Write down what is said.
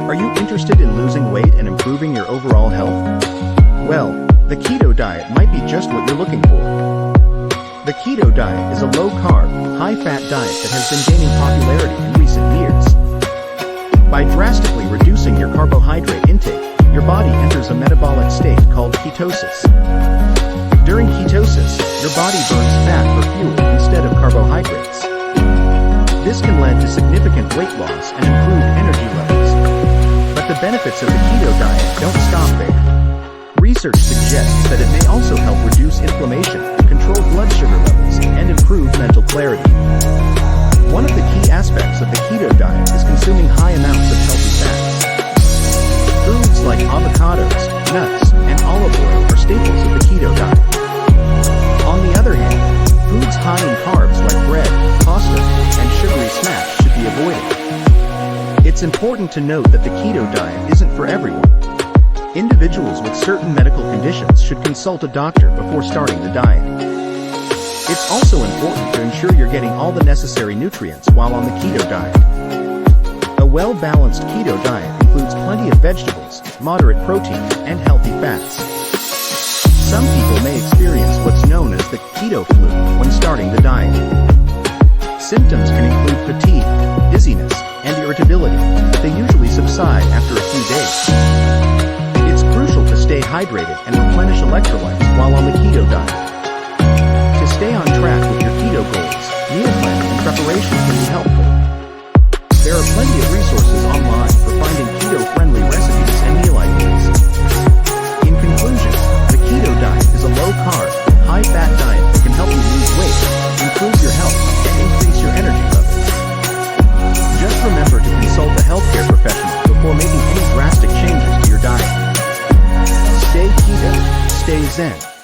Are you interested in losing weight and improving your overall health? Well, the keto diet might be just what you're looking for. The keto diet is a low-carb, high-fat diet that has been gaining popularity in recent years. By drastically reducing your carbohydrate intake, your body enters a metabolic state called ketosis. During ketosis, your body burns fat for fuel instead of carbohydrates. This can lead to significant weight loss and improved energy levels. But the benefits of the keto diet don't stop there. Research suggests that it may also help reduce inflammation, control blood sugar levels, and improve mental clarity. One of the key aspects of the keto diet is consuming high amounts of healthy fats. Foods like avocados, nuts, and olive oil are staples of the keto diet. On the other hand, foods high in carbs like bread, pasta, and sugary snacks should be avoided. It's important to note that the keto diet isn't for everyone. Individuals with certain medical conditions should consult a doctor before starting the diet. It's also important to ensure you're getting all the necessary nutrients while on the keto diet. A well-balanced keto diet includes plenty of vegetables, moderate protein, and healthy fats. Some people may experience what's known as the keto flu when starting the diet. Symptoms can include fatigue, dizziness, and irritability, but they usually subside after a few days. It's crucial to stay hydrated and replenish electrolytes while on the keto diet. To stay on track with your keto goals, meal planning and preparation can be helpful. There are plenty of resources online for finding keto-friendly recipes and meal ideas. In conclusion, the keto diet is a low-carb, high-fat diet that can help you lose weight, improve your health, and increase your energy levels. Just remember to consult a healthcare professional before making any drastic changes to your diet. Stay keto, stay zen.